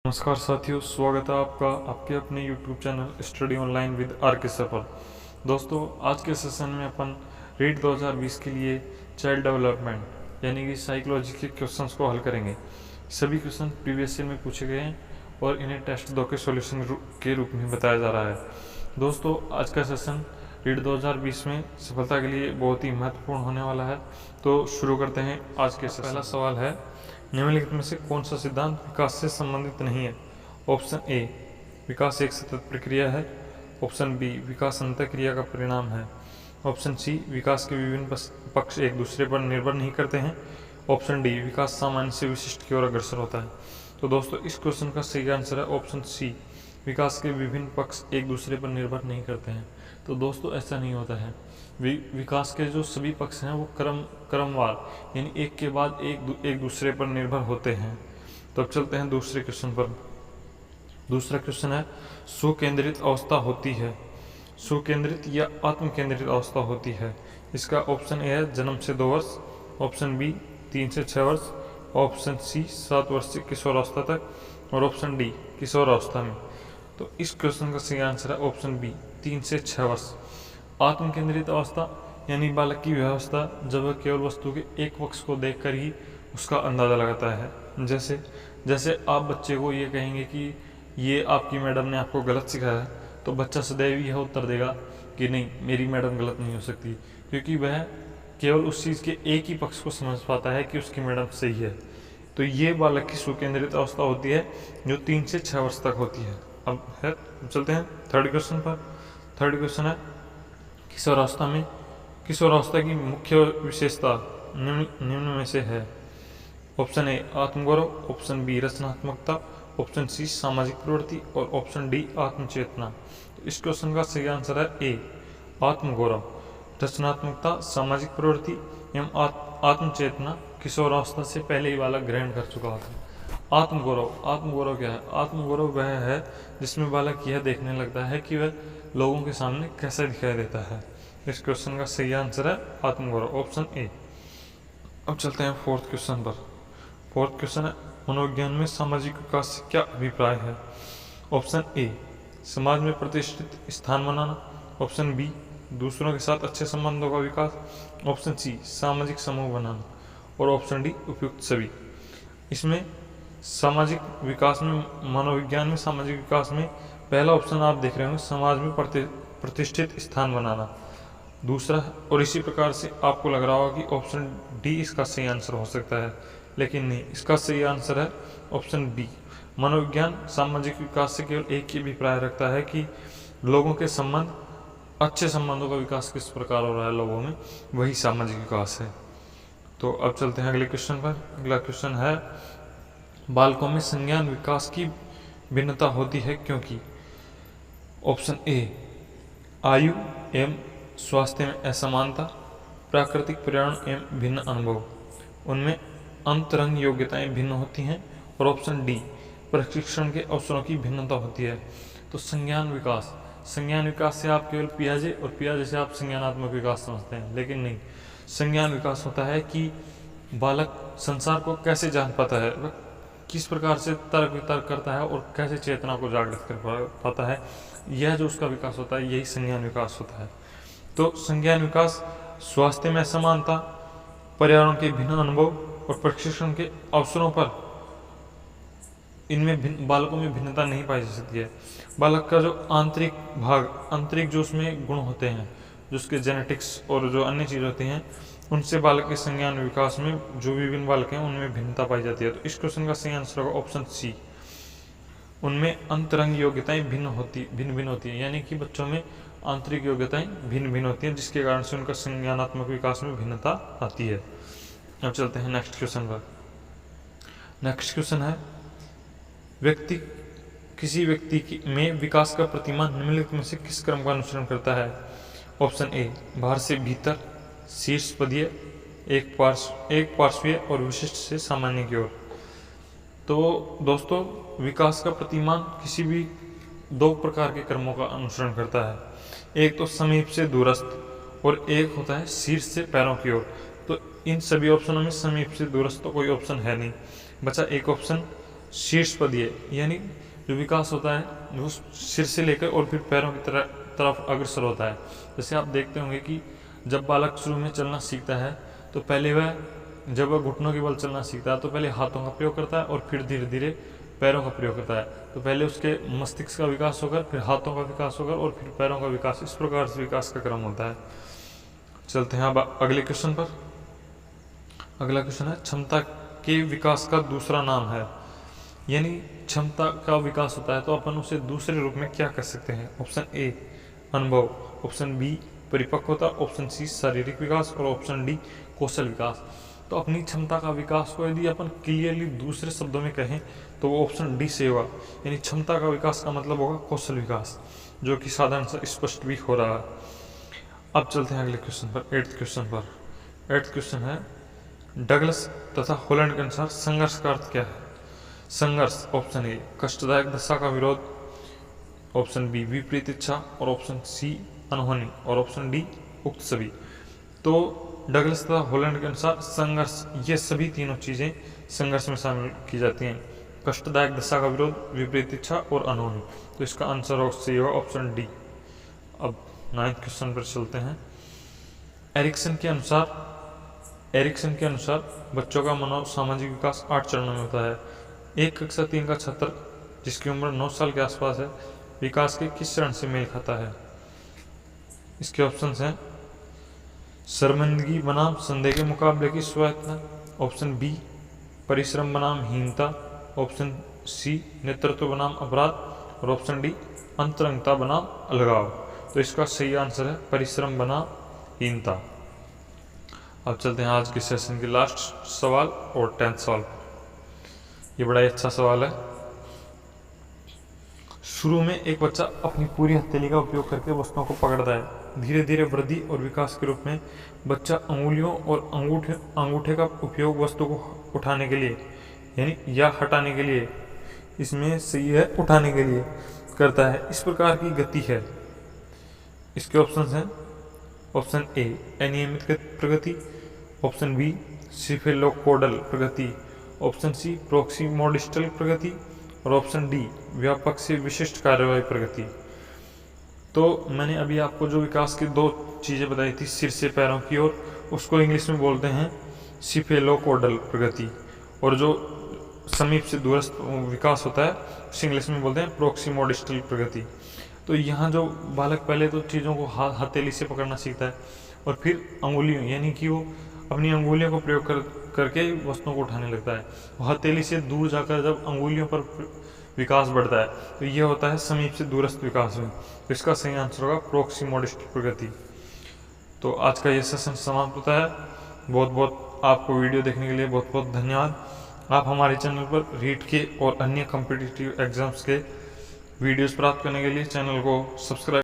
नमस्कार साथियों, स्वागत है आपका आपके अपने YouTube channel study online with R K sir पर। दोस्तों, आज के सेशन में अपन रीट 2020 के लिए चाइल्ड डेवलपमेंट यानी कि साइकोलॉजी के क्वेश्चंस को हल करेंगे। सभी क्वेश्चन प्रीवियस ईयर में पूछे गए हैं और इन्हें टेस्ट 2 के सॉल्यूशन के रूप में बताया जा रहा है। दोस्तों, आज का सेशन रीट 2020 में सफलता के लिए बहुत ही महत्वपूर्ण होने वाला है। तो शुरू करते हैं आज के सेशन। पहला सवाल है, निम्नलिखित में से कौन सा सिद्धांत विकास से संबंधित नहीं है? ऑप्शन ए, विकास एक सतत प्रक्रिया है। ऑप्शन बी, विकास अंतःक्रिया का परिणाम है। ऑप्शन सी, विकास के विभिन्न पक्ष एक दूसरे पर निर्भर नहीं करते हैं। ऑप्शन डी, विकास सामान्य से विशिष्ट की ओर अग्रसर होता है। तो दोस्तों, इस क्वेश्चन का सही आंसर है ऑप्शन सी, विकास के विभिन्न पक्ष एक दूसरे पर निर्भर नहीं करते हैं। तो दोस्तों, ऐसा नहीं होता है। विकास के जो सभी पक्ष हैं वो क्रमवार यानी एक के बाद एक दूसरे पर निर्भर होते हैं। तो अब चलते हैं दूसरे क्वेश्चन पर। दूसरा क्वेश्चन है, सुकेंद्रित अवस्था होती है। सुकेंद्रित या आत्म केंद्रित अवस्था होती है। इसका ऑप्शन ए है जन्म से 2 वर्ष। ऑप्शन बी 3 से 6 वर्ष। ऑप्शन सी 7 वर्ष से किशोरावस्था तक। और ऑप्शन डी किशोरावस्था में। तो इस क्वेश्चन का सही आंसर है ऑप्शन बी 3 से 6 वर्ष। आत्म केंद्रित अवस्था यानी बालक की व्यवस्था जब वह केवल वस्तु के एक पक्ष को देखकर ही उसका अंदाजा लगाता है। जैसे आप बच्चे को ये कहेंगे कि ये आपकी मैडम ने आपको गलत सिखाया, तो बच्चा सदैव यह उत्तर देगा कि नहीं, मेरी मैडम गलत नहीं हो सकती, क्योंकि वह केवल उस चीज़ के एक ही पक्ष को समझ पाता है कि उसकी मैडम सही है। तो ये बालक की सुकेंद्रित अवस्था होती है जो 3 से 6 वर्ष तक होती है। अब चलते हैं थर्ड क्वेश्चन पर। थर्ड क्वेश्चन है, किशोरावस्था की मुख्य विशेषता निम्न में से है। ऑप्शन ए आत्मगौरव। ऑप्शन बी रचनात्मकता। ऑप्शन सी सामाजिक प्रवृत्ति। और ऑप्शन डी आत्मचेतना। तो इस क्वेश्चन का सही आंसर है ए, आत्मगौरव। रचनात्मकता, सामाजिक प्रवृत्ति एवं आत्मचेतना किशोरावस्था से पहले ही बालक ग्रहण कर चुका होता है। आत्मगौरव क्या है? आत्मगौरव वह है जिसमें बालक यह देखने लगता है कि वह लोगों के सामने कैसा दिखाई देता है। इस क्वेश्चन का सही आंसर है आत्मगौरव, ऑप्शन ए। अब चलते हैं फोर्थ क्वेश्चन पर। फोर्थ क्वेश्चन है, मनोविज्ञान में सामाजिक विकास से क्या अभिप्राय है? ऑप्शन ए, समाज में प्रतिष्ठित स्थान बनाना। ऑप्शन बी, दूसरों के साथ अच्छे संबंधों का विकास। ऑप्शन सी, सामाजिक समूह बनाना। और ऑप्शन डी, उपयुक्त सभी। इसमें सामाजिक विकास में, मनोविज्ञान में सामाजिक विकास में पहला ऑप्शन आप देख रहे होंगे, समाज में प्रतिष्ठित स्थान बनाना। दूसरा, और इसी प्रकार से आपको लग रहा होगा कि ऑप्शन डी इसका सही आंसर हो सकता है, लेकिन नहीं, इसका सही आंसर है ऑप्शन बी। मनोविज्ञान सामाजिक विकास से केवल एक ही अभिप्राय रखता है कि लोगों के संबंध, अच्छे संबंधों का विकास किस प्रकार हो रहा है लोगों में, वही सामाजिक विकास है। तो अब चलते हैं अगले क्वेश्चन पर। अगला क्वेश्चन है, बालकों में संज्ञान विकास की भिन्नता होती है क्योंकि? ऑप्शन ए, आयु एवं स्वास्थ्य में असमानता, प्राकृतिक पर्यावरण एवं भिन्न अनुभव, उनमें अंतरंग योग्यताएं भिन्न होती हैं। और ऑप्शन डी, प्रशिक्षण के अवसरों की भिन्नता होती है। तो संज्ञान विकास से आप केवल पियाजे और पियाजे से आप संज्ञानात्मक विकास समझते हैं, लेकिन नहीं। संज्ञान विकास होता है कि बालक संसार को कैसे जान पाता है, वह किस प्रकार से तर्क वितर्क करता है और कैसे चेतना को जागृत कर पाता है, यह जो उसका विकास होता है, यही संज्ञान विकास होता है। तो संज्ञान विकास स्वास्थ्य में असमानता, पर्यावरण के भिन्न अनुभव और प्रशिक्षण के अवसरों पर, इनमें बालकों में भिन्नता नहीं पाई जा सकती है। बालक का जो आंतरिक जो उसमें गुण होते हैं, जो उसके जेनेटिक्स और जो अन्य चीज़ होती हैं, उनसे बालक के संज्ञान विकास में जो विभिन्न बालक हैं उनमें भिन्नता पाई जाती है। तो इस क्वेश्चन का सही आंसर होगा ऑप्शन सी, उनमें अंतरंग योग्यताएं भिन्न होती है, यानी कि बच्चों में आंतरिक योग्यताएं भिन्न होती हैं, जिसके कारण से उनका संज्ञानात्मक विकास में भिन्नता आती है। अब चलते हैं नेक्स्ट क्वेश्चन पर। नेक्स्ट क्वेश्चन है, किसी व्यक्ति में विकास का प्रतिमान निम्नलिखित में से किस क्रम का अनुसरण करता है? ऑप्शन ए, बाहर से भीतर, शीर्षपदीय, एक पार्श्वीय और विशिष्ट से सामान्य की ओर। तो दोस्तों, विकास का प्रतिमान किसी भी 2 प्रकार के क्रमों का अनुसरण करता है। एक तो समीप से दूरस्थ और एक होता है शीर्ष से पैरों की ओर। तो इन सभी ऑप्शनों में समीप से दूरस्थ तो कोई ऑप्शन है नहीं, बचा एक ऑप्शन शीर्ष पदीय यानी जो विकास होता है वो सिर से लेकर और फिर पैरों की तरफ अग्रसर होता है। जैसे आप देखते होंगे कि जब बालक शुरू में चलना सीखता है तो पहले जब वह घुटनों के बल चलना सीखता है तो पहले हाथों का प्रयोग करता है और फिर धीरे धीरे पैरों का प्रयोग करता है। तो पहले उसके मस्तिष्क का विकास होकर फिर हाथों का विकास होकर और फिर पैरों का विकास, इस प्रकार से विकास का क्रम होता है। चलते हैं अब अगले क्वेश्चन पर। अगला क्वेश्चन है क्षमता के विकास का दूसरा नाम है। यानी क्षमता का विकास होता है तो अपन उसे दूसरे रूप में क्या कर सकते हैं। ऑप्शन ए अनुभव, ऑप्शन बी परिपक्वता, ऑप्शन सी शारीरिक विकास और ऑप्शन डी कौशल विकास। तो अपनी क्षमता का विकास को यदि अपन क्लियरली दूसरे शब्दों में कहें तो वो ऑप्शन डी से होगा। यानी क्षमता का विकास का मतलब होगा कौशल विकास, जो कि साधारण सा स्पष्ट भी हो रहा है। अब चलते हैं अगले क्वेश्चन पर, 8th क्वेश्चन पर। 8th क्वेश्चन है डगलस तथा हॉलैंड के अनुसार संघर्ष का अर्थ क्या है। संघर्ष, ऑप्शन ए कष्टदायक दशा का विरोध, ऑप्शन बी विपरीत इच्छा और ऑप्शन सी अनहोनी और ऑप्शन डी उक्त सभी। तो डगलस तथा हॉलैंड के अनुसार संघर्ष, ये सभी तीनों चीजें संघर्ष में शामिल की जाती हैं। कष्टदायक दशा का विरोध, विपरीत इच्छा और अनहोनी। तो इसका आंसर सही होगा ऑप्शन डी। अब 9th क्वेश्चन पर चलते हैं। एरिक्सन के अनुसार बच्चों का मनोसामाजिक सामाजिक विकास 8 चरणों में होता है। एक कक्षा 3 का छात्र जिसकी उम्र 9 साल के आसपास है विकास के किस चरण से मेल खाता है। इसके ऑप्शंस हैं शर्मिंदगी बनाम संदेह के मुकाबले की स्वायत्ता, ऑप्शन बी परिश्रम बनाम हीनता, ऑप्शन सी नेतृत्व बनाम अपराध और ऑप्शन डी अंतरंगता बनाम अलगाव। तो इसका सही आंसर है परिश्रम बनाम हीनता। अब चलते हैं आज के सेशन के लास्ट सवाल और 10th सवाल। ये बड़ा ही अच्छा सवाल है। शुरू में एक बच्चा अपनी पूरी हथेली का उपयोग करके वस्तुओं को पकड़ता है। धीरे धीरे वृद्धि और विकास के रूप में बच्चा अंगुलियों और अंगूठे का उपयोग वस्तु को उठाने के लिए यानी या हटाने के लिए, इसमें सही है उठाने के लिए करता है। इस प्रकार की गति है। इसके ऑप्शन हैं ऑप्शन ए अनियमित प्रगति, ऑप्शन बी सिफेलोकोडल प्रगति, ऑप्शन सी प्रोक्सीमोडिस्टल प्रगति और ऑप्शन डी व्यापक से विशिष्ट कार्यवाही प्रगति। तो मैंने अभी आपको जो विकास की 2 चीज़ें बताई थी सिर से पैरों की ओर, उसको इंग्लिश में बोलते हैं सिफेलोकोडल प्रगति, और जो समीप से दूरस्थ विकास होता है उसे इंग्लिश में बोलते हैं प्रोक्सीमोडिस्टल प्रगति। तो यहाँ जो बालक पहले तो चीज़ों को हथेली से पकड़ना सीखता है और फिर अंगुलियों यानी कि वो अपनी अंगुलियों को प्रयोग करके वस्तुओं को उठाने लगता है। हथेली से दूर जाकर जब अंगुलियों पर विकास बढ़ता है तो यह होता है समीप से दूरस्थ विकास में। तो इसका सही आंसर होगा प्रोक्सीमोडिस्टल प्रगति। तो आज का ये सेशन समाप्त होता है। बहुत बहुत आपको वीडियो देखने के लिए बहुत बहुत धन्यवाद। आप हमारे चैनल पर रीट के और अन्य कॉम्पिटिटिव एग्जाम्स के वीडियोस प्राप्त करने के लिए चैनल को सब्सक्राइब